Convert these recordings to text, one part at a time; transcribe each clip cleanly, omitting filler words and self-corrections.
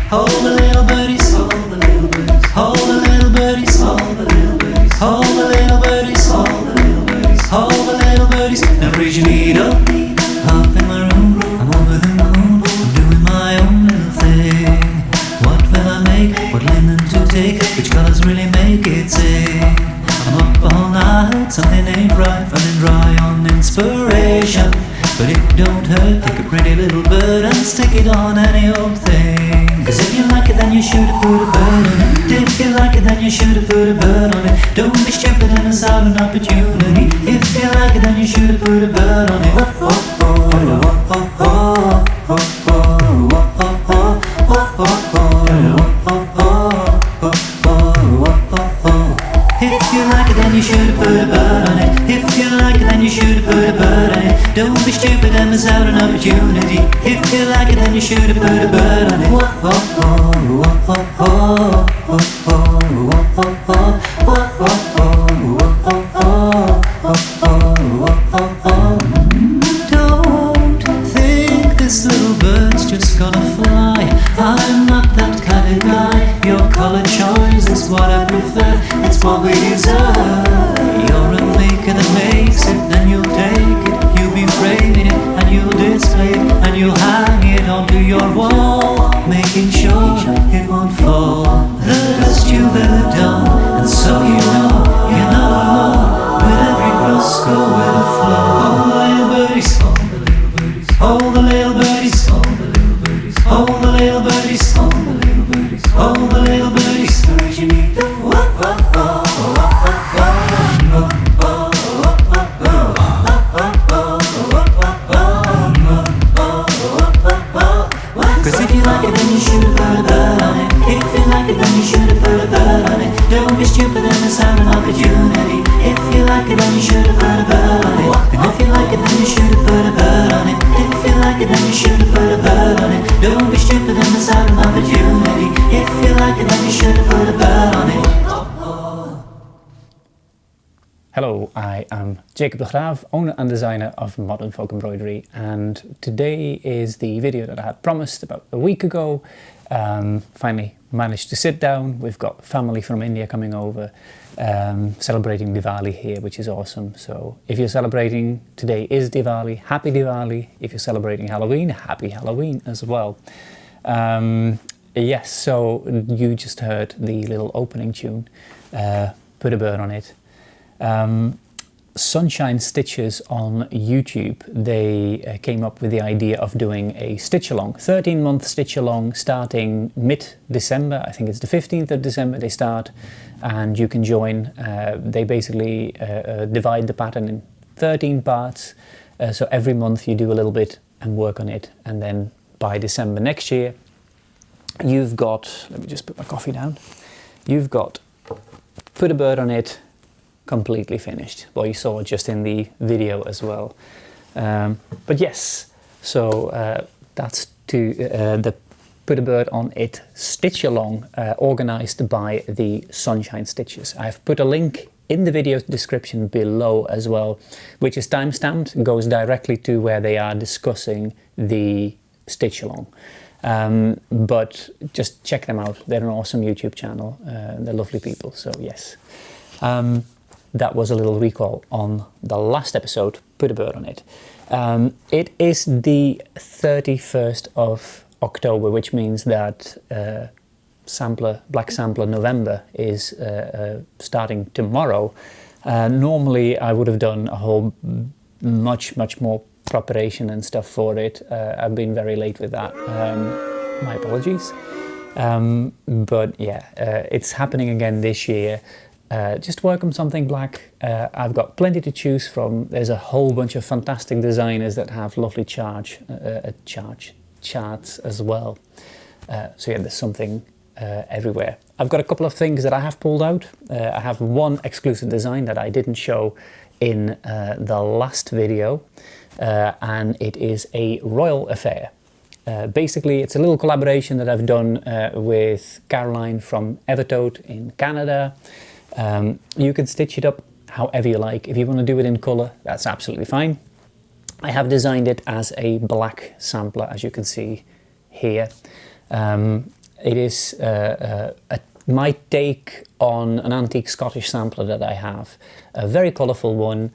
Hold the little birdies, hold the little birdies, hold the little birdies, hold the little birdies, hold the little birdies, hold the little birdies, hold the little birdies. Now raise your feet up in my room. I'm over the moon, I'm doing my own little thing. What will I make? What linen to take? Which colors really make it sing? I'm up all night, something ain't right, running dry on inspiration. But it don't hurt, take a pretty little bird and stick it on any old thing. Cause if you like it then you should have put a bird on it. If you like it then you should have put a bird on it. Don't be stupid and miss out an opportunity. If you like it then you should have put a bird on it. If you like it then you should have put a bird on it. If you like it then you should have put a bird on it. Don't be stupid and miss out an opportunity. If you like it then you should have put a bird on it. Don't think this little bird's just gonna fly. I'm not that kind of guy. Your colour choice is what I prefer. It's what we deserve. You're a maker that makes it, then you'll take it. You'll be framing it, and you'll display it, and you'll hang it onto your wall, making sure it won't fall. The best you've ever done, and so you know you're not alone. With every cross go with a flow. Hold the little birdies, hold the little birdies, hold the little birdies, hold the little birdies, hold the little birdies, hold the little birdies. Raise your knee. Cause if you like it then you should have put a bird on it. If you like it then you should have put a bird on it. Don't be stupid and miss out an opportunity. If you like it then you should have put a bird on it. And if you like it then you should have put a bird on it. If you like it then you should have put a bird on it. Don't be stupid and miss out an opportunity. If you like it then you should have put a bird on it. Hello, I am Jacob de Graaf, owner and designer of Modern Folk Embroidery, and today is the video that I had promised about a week ago. Finally managed to sit down. We've got family from India coming over, celebrating Diwali here, which is awesome. So if you're celebrating, today is Diwali, happy Diwali. If you're celebrating Halloween, happy Halloween as well. Yes, so you just heard the little opening tune, Put a Bird on It. Sunshine Stitches on YouTube, they came up with the idea of doing a stitch along, 13-month stitch along starting mid-December. I think it's the 15th of December they start, and you can join. They basically divide the pattern in 13 parts, so every month you do a little bit and work on it, and then by December next year you've got, let me just put my coffee down, you've got Put a Bird on It completely finished. Well, you saw it just in the video as well. But yes, so that's to the Put a Bird on It stitch along, organized by the Sunshine Stitches. I've put a link in the video description below as well, which is time-stamped, goes directly to where they are discussing the stitch along. But just check them out. They're an awesome YouTube channel. They're lovely people, so yes. That was a little recall on the last episode, Put a Bird on It. It is the 31st of October, which means that Black Sampler November is starting tomorrow. Normally I would have done a whole much more preparation and stuff for it. I've been very late with that. My apologies. But yeah, it's happening again this year. Just work on something black. I've got plenty to choose from. There's a whole bunch of fantastic designers that have lovely charts as well. So yeah, there's something everywhere. I've got a couple of things that I have pulled out. I have one exclusive design that I didn't show in the last video, and it is a royal affair. Basically, it's a little collaboration that I've done with Caroline from Evertoad in Canada. You can stitch it up however you like. If you want to do it in color, that's absolutely fine. I have designed it as a black sampler, as you can see here. It is my take on an antique Scottish sampler that I have. A very colourful one,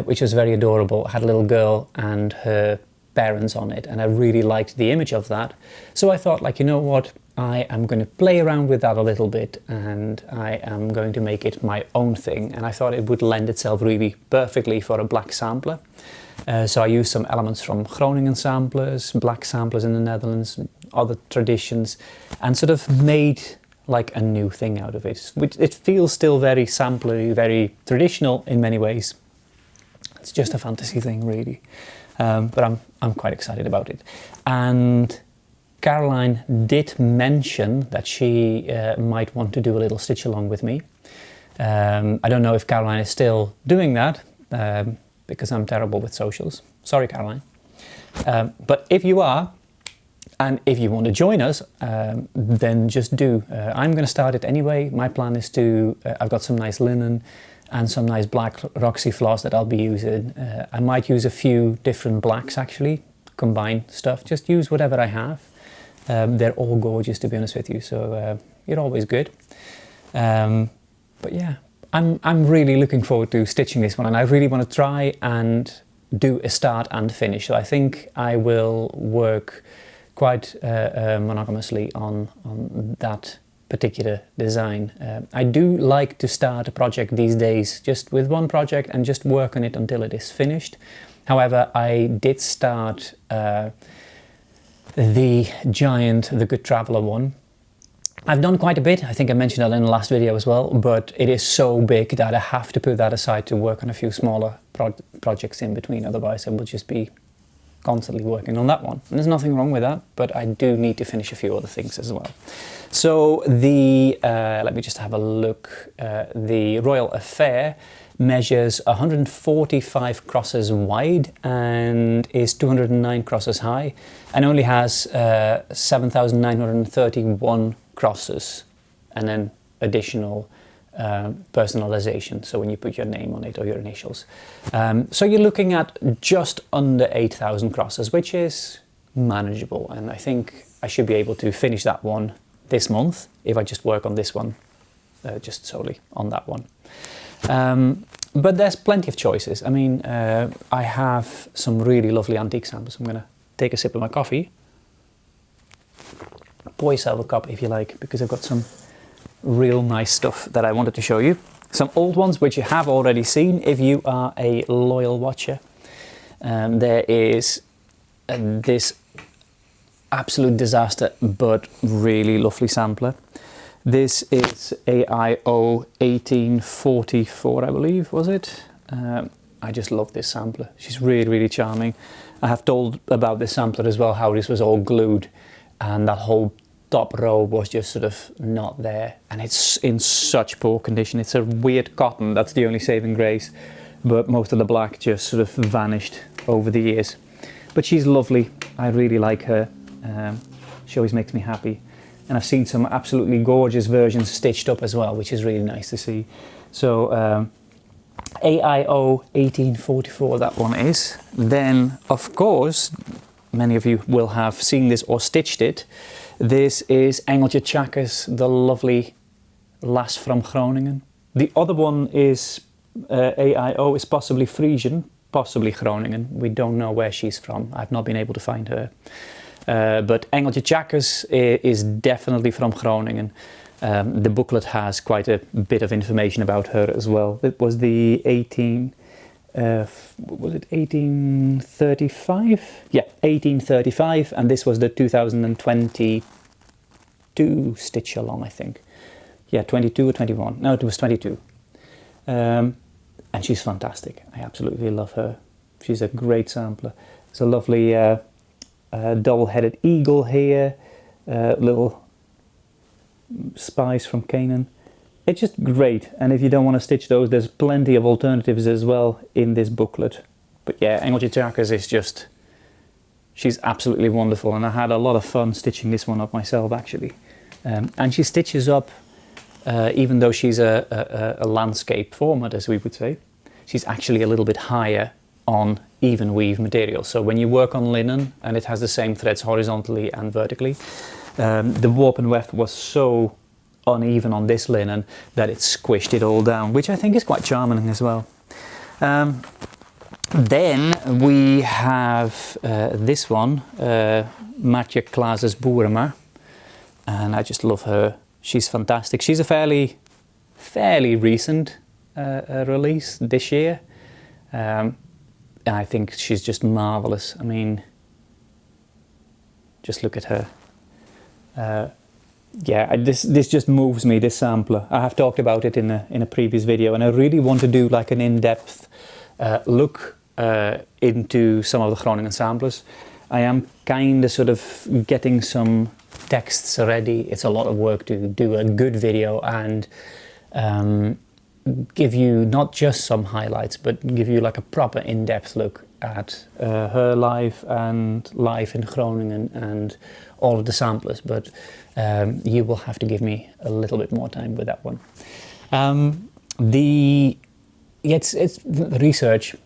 which was very adorable. It had a little girl and her parents on it, and I really liked the image of that. So I thought, like, you know what, I am going to play around with that a little bit, and I am going to make it my own thing. And I thought it would lend itself really perfectly for a black sampler. So I used some elements from Groningen samplers, black samplers in the Netherlands, other traditions, and sort of made like a new thing out of it. It feels still very samplery, very traditional in many ways. It's just a fantasy thing, really. But I'm quite excited about it. And Caroline did mention that she might want to do a little stitch along with me. I don't know if Caroline is still doing that, because I'm terrible with socials. Sorry, Caroline. But if you are, and if you want to join us, then just do. I'm going to start it anyway. My plan is to, I've got some nice linen and some nice black Roxy floss that I'll be using. I might use a few different blacks actually, combine stuff, just use whatever I have. They're all gorgeous, to be honest with you, so you're always good. But yeah, I'm really looking forward to stitching this one, and I really want to try and do a start and finish. So I think I will work quite monogamously on that particular design. I do like to start a project these days just with one project and just work on it until it is finished. However, I did start the giant, the Good Traveller one. I've done quite a bit. I think I mentioned that in the last video as well, but it is so big that I have to put that aside to work on a few smaller projects in between. Otherwise I will just be constantly working on that one. And there's nothing wrong with that, but I do need to finish a few other things as well. So the, let me just have a look. The Royal Affair measures 145 crosses wide and is 209 crosses high, and only has 7,931 crosses, and then additional personalization, so when you put your name on it or your initials. So you're looking at just under 8,000 crosses, which is manageable, and I think I should be able to finish that one this month if I just work on this one, just solely on that one. But there's plenty of choices. I mean, I have some really lovely antique samples. I'm gonna take a sip of my coffee. Pour yourself a cup if you like, because I've got some real nice stuff that I wanted to show you. Some old ones which you have already seen if you are a loyal watcher. There is this absolute disaster but really lovely sampler. This is AIO 1844, I believe, was it? I just love this sampler. She's really, really charming. I have told about this sampler as well, how this was all glued and that whole top row was just sort of not there, and it's in such poor condition. It's a weird cotton, that's the only saving grace, but most of the black just sort of vanished over the years. But she's lovely. I really like her. She always makes me happy. And I've seen some absolutely gorgeous versions stitched up as well, which is really nice to see. So AIO 1844, that one is. Then, of course, many of you will have seen this or stitched it. This is Engeltje Tjakkes, the lovely lass from Groningen. The other one is AIO, is possibly Frisian, possibly Groningen. We don't know where she's from. I've not been able to find her. But Engeltje Tjakkes is definitely from Groningen. The booklet has quite a bit of information about her as well. It was the 1835? Yeah, 1835, and this was the 2022 stitch along, I think. Yeah, 22 or 21. No, it was 22. And she's fantastic. I absolutely love her. She's a great sampler. It's a lovely double-headed eagle here, little spies from Canaan. It's just great, and if you don't want to stitch those, there's plenty of alternatives as well in this booklet. But yeah, Engeltje Tjakkes is just, she's absolutely wonderful, and I had a lot of fun stitching this one up myself actually. And she stitches up, even though she's a landscape format, as we would say, she's actually a little bit higher on even weave material. So when you work on linen and it has the same threads horizontally and vertically, The warp and weft was so uneven on this linen that it squished it all down, which I think is quite charming as well. Then we have this one, Matje Klaas's Boerema, and I just love her. She's fantastic. She's a fairly recent release this year, and I think she's just marvelous. I mean, just look at her. Yeah, this just moves me, this sampler. I have talked about it in a previous video, and I really want to do like an in-depth look into some of the Groningen samplers. I am kind of sort of getting some texts ready. It's a lot of work to do a good video and give you not just some highlights, but give you like a proper in-depth look at her life and life in Groningen and all of the samplers. But you will have to give me a little bit more time with that one. It's research.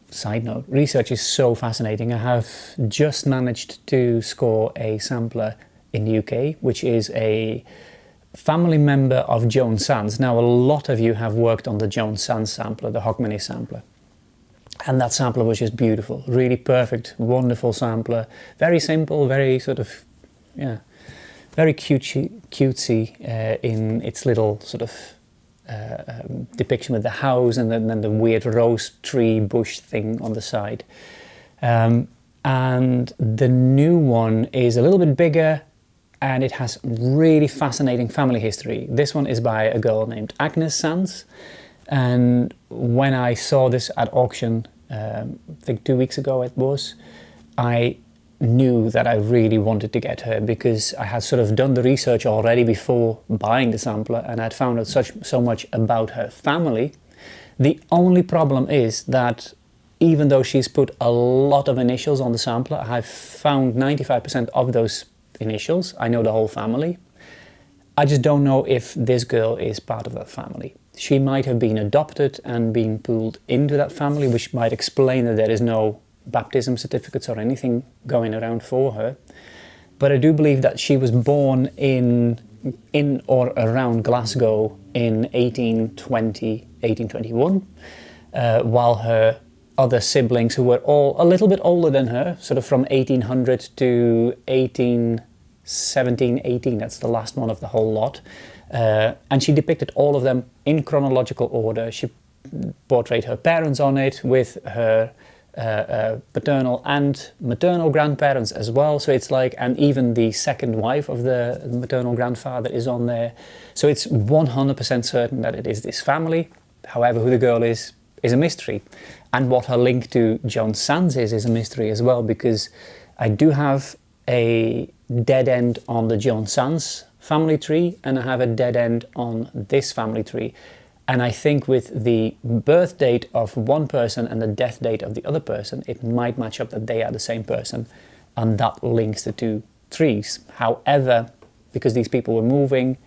Side note, research is so fascinating. I have just managed to score a sampler in the UK, which is a family member of Joan Sands. Now, a lot of you have worked on the Joan Sands sampler, the Hogmanay sampler. And that sampler was just beautiful, really perfect, wonderful sampler. Very simple, very sort of, yeah, very cutesy in its little sort of depiction with the house and then the weird rose tree bush thing on the side. And the new one is a little bit bigger and it has really fascinating family history. This one is by a girl named Agnes Sands. And when I saw this at auction, I think 2 weeks ago it was, I knew that I really wanted to get her because I had sort of done the research already before buying the sampler and I'd found out so much about her family. The only problem is that even though she's put a lot of initials on the sampler, I've found 95% of those initials. I know the whole family. I just don't know if this girl is part of that family. She might have been adopted and been pulled into that family, which might explain that there is no baptism certificates or anything going around for her. But I do believe that she was born in or around Glasgow in 1820, 1821, while her other siblings, who were all a little bit older than her, sort of from 1800 to 1817, 18, that's the last one of the whole lot. And she depicted all of them in chronological order. She portrayed her parents on it with her paternal and maternal grandparents as well. So it's like, and even the second wife of the maternal grandfather is on there. So it's 100% certain that it is this family. However, who the girl is a mystery. And what her link to Joan Sands is a mystery as well, because I do have a dead end on the Joan Sands family tree and I have a dead end on this family tree. And I think with the birth date of one person and the death date of the other person, it might match up that they are the same person, and that links the two trees. However, because these people were moving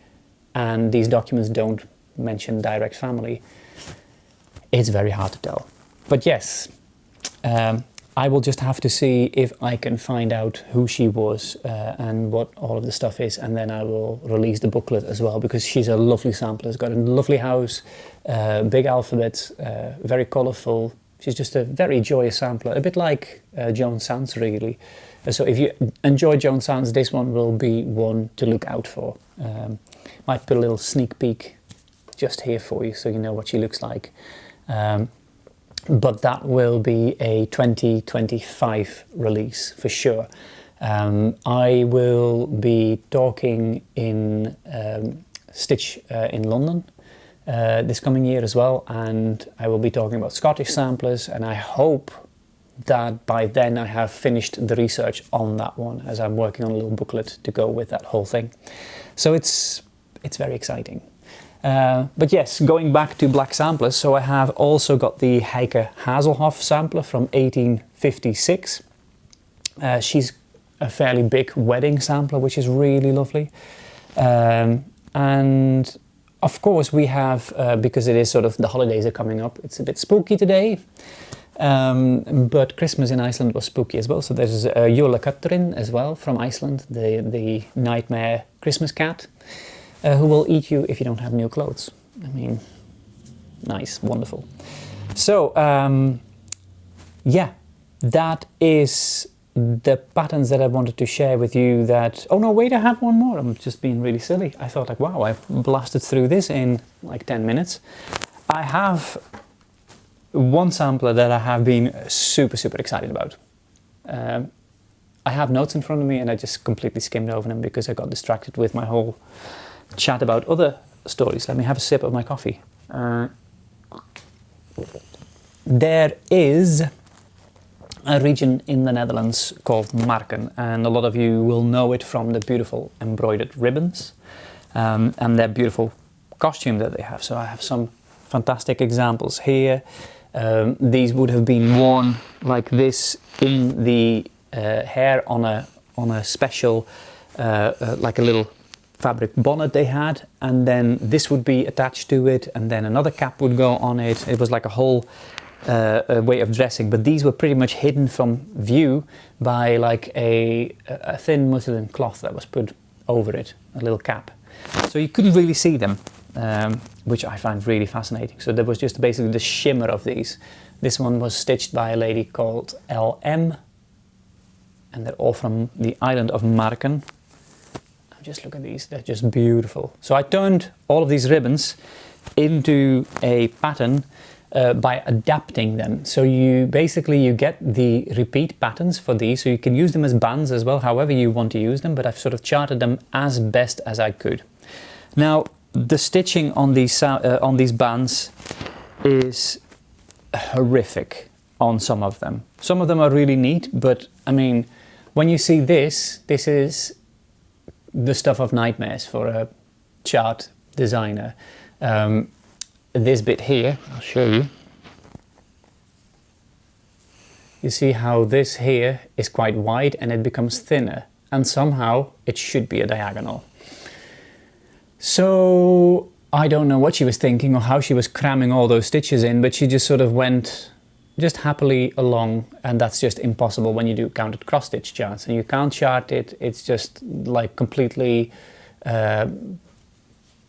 and these documents don't mention direct family, it's very hard to tell. But yes, I will just have to see if I can find out who she was and what all of the stuff is, and then I will release the booklet as well, because she's a lovely sampler. It's got a lovely house, big alphabet, very colourful. She's just a very joyous sampler, a bit like Joan Sands really. So if you enjoy Joan Sands, this one will be one to look out for. Might put a little sneak peek just here for you so you know what she looks like. But that will be a 2025 release for sure. I will be talking in Stitch in London this coming year as well, and I will be talking about Scottish samplers, and I hope that by then I have finished the research on that one, as I'm working on a little booklet to go with that whole thing. So it's very exciting. But yes, going back to black samplers, so I have also got the Heike Hazelhoff sampler from 1856. She's a fairly big wedding sampler, which is really lovely. And of course we have, because it is sort of the holidays are coming up, it's a bit spooky today. But Christmas in Iceland was spooky as well. So there's Jólakötturinn as well from Iceland, the nightmare Christmas cat, who will eat you if you don't have new clothes. I mean, nice, wonderful. So, yeah, that is the patterns that I wanted to share with you. That, oh no, wait, I have one more. I'm just being really silly. I thought like, wow, I've blasted through this in like 10 minutes. I have one sampler that I have been super excited about. I have notes in front of me and I just completely skimmed over them because I got distracted with my whole chat about other stories. Let me have a sip of my coffee. There is a region in the Netherlands called Marken, and a lot of you will know it from the beautiful embroidered ribbons and their beautiful costume that they have. So I have some fantastic examples here. These would have been worn like this in the hair on a special like a little fabric bonnet they had, and then this would be attached to it, and then another cap would go on it. It was like a whole way of dressing, but these were pretty much hidden from view by like a thin muslin cloth that was put over it, a little cap. So you couldn't really see them, which I find really fascinating. So there was just basically the shimmer of these. This one was stitched by a lady called LM, and they're all from the island of Marken. Just look at these, they're just beautiful. So I turned all of these ribbons into a pattern by adapting them. So you get the repeat patterns for these, so you can use them as bands as well, however you want to use them, but I've sort of charted them as best as I could. Now, the stitching on these bands is horrific on some of them. Some of them are really neat, but I mean, when you see this is the stuff of nightmares for a chart designer. This bit here, I'll show you. You see how this here is quite wide and it becomes thinner, and somehow it should be a diagonal. So I don't know what she was thinking or how she was cramming all those stitches in, but she just sort of went just happily along, and that's just impossible when you do counted cross stitch charts and you can't chart it. It's just like completely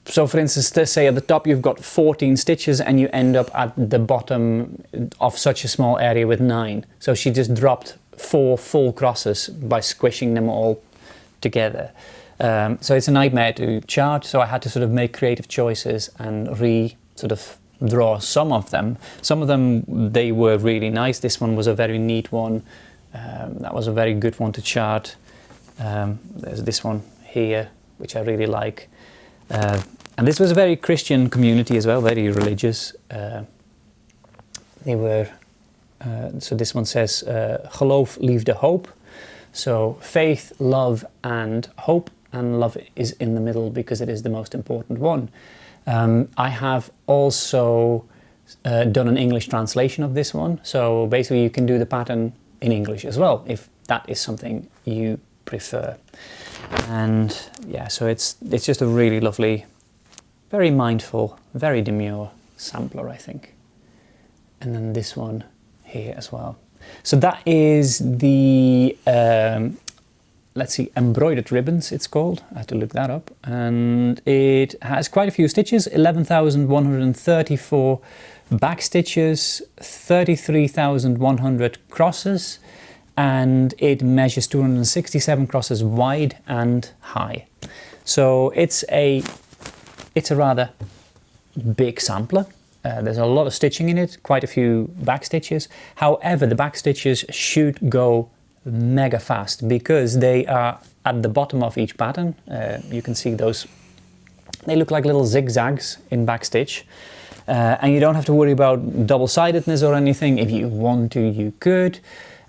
so for instance, let's say at the top you've got 14 stitches and you end up at the bottom of such a small area with 9. So she just dropped 4 full crosses by squishing them all together. So it's a nightmare to chart, so I had to sort of make creative choices and sort of draw some of them. Some of them, they were really nice. This one was a very neat one. That was a very good one to chart. There's this one here, which I really like. And this was a very Christian community as well, very religious. They were, so this one says, geloof, liefde, hoop. So faith, love and hope, and love is in the middle because it is the most important one. I have also done an English translation of this one. So basically you can do the pattern in English as well, if that is something you prefer. And yeah, so it's just a really lovely, very mindful, very demure sampler, I think. And then this one here as well. So that is the, let's see, embroidered ribbons it's called. I had to look that up. And it has quite a few stitches, 11,134 back stitches, 33,100 crosses, and it measures 267 crosses wide and high. So it's a rather big sampler. There's a lot of stitching in it, quite a few back stitches. However, the back stitches should go mega fast because they are at the bottom of each pattern. You can see those, they look like little zigzags in back stitch. And you don't have to worry about double-sidedness or anything. If you want to, you could.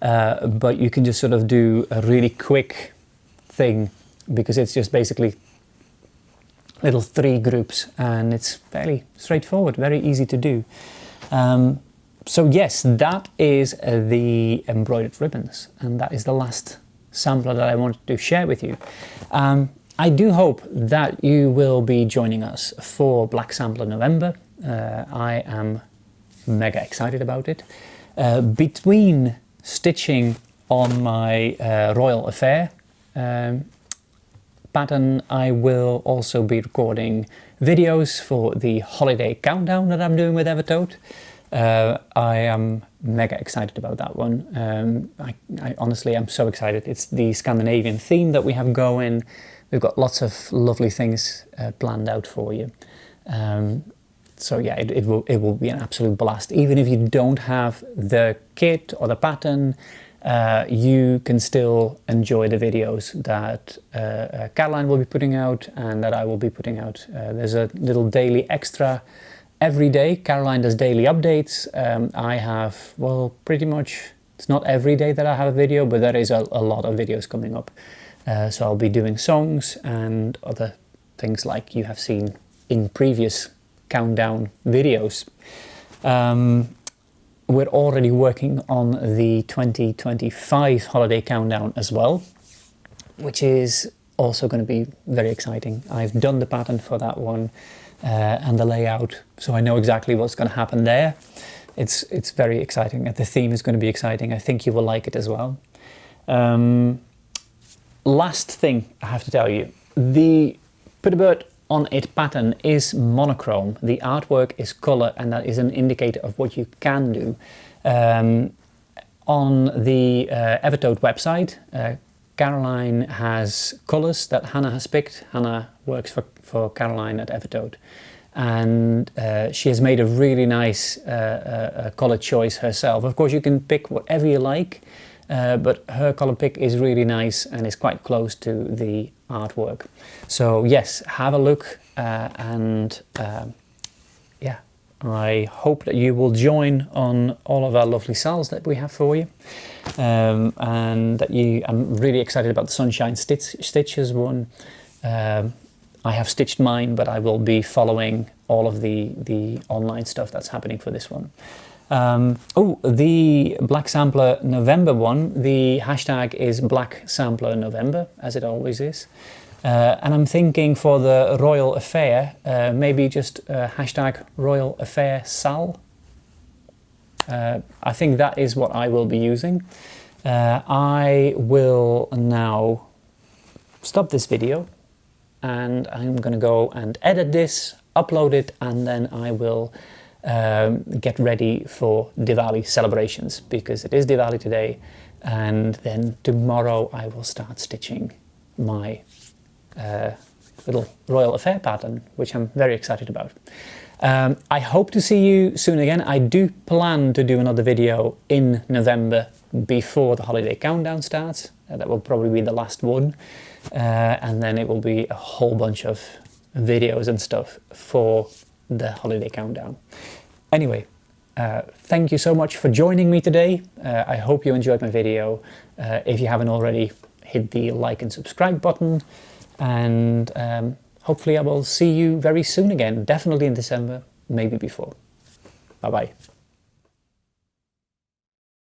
But you can just sort of do a really quick thing because it's just basically little 3 groups and it's fairly straightforward, very easy to do. So yes, that is the embroidered ribbons, and that is the last sampler that I wanted to share with you. I do hope that you will be joining us for Black Sampler November. I am mega excited about it. Between stitching on my Royal Affair pattern, I will also be recording videos for the holiday countdown that I'm doing with Evertote. I am mega excited about that one. I honestly am so excited. It's the Scandinavian theme that we have going. We've got lots of lovely things planned out for you. So yeah, it will be an absolute blast. Even if you don't have the kit or the pattern, you can still enjoy the videos that Caroline will be putting out and that I will be putting out. There's a little daily extra every day. Caroline does daily updates. I have, well, pretty much, it's not every day that I have a video, but there is a lot of videos coming up. So I'll be doing songs and other things like you have seen in previous countdown videos. We're already working on the 2025 holiday countdown as well, which is also going to be very exciting. I've done the pattern for that one and the layout, so I know exactly what's going to happen there. It's very exciting. The theme is going to be exciting. I think you will like it as well. Last thing I have to tell you, the Put a Bird on It pattern is monochrome. The artwork is color, and that is an indicator of what you can do. On the Evertote website, Caroline has colors that Hannah has picked. Hannah works for Caroline at Evertote, and she has made a really nice color choice herself. Of course, you can pick whatever you like, but her color pick is really nice and is quite close to the artwork. So yes, have a look and yeah, I hope that you will join on all of our lovely SALs that we have for you, and that I'm really excited about the Sunshine Stitches one. I have stitched mine, but I will be following all of the online stuff that's happening for this one. Oh, the Black Sampler November one, the hashtag is Black Sampler November, as it always is. And I'm thinking for the Royal Affair, maybe just hashtag Royal Affair SAL. I think that is what I will be using. I will now stop this video and I'm going to go and edit this, upload it, and then I will get ready for Diwali celebrations, because it is Diwali today, and then tomorrow I will start stitching my little Royal Affair pattern, which I'm very excited about. I hope to see you soon again. I do plan to do another video in November before the holiday countdown starts. That will probably be the last one, and then it will be a whole bunch of videos and stuff for the holiday countdown. Anyway, thank you so much for joining me today. I hope you enjoyed my video. If you haven't already, hit the like and subscribe button, and hopefully I will see you very soon again, definitely in December, maybe before. Bye bye.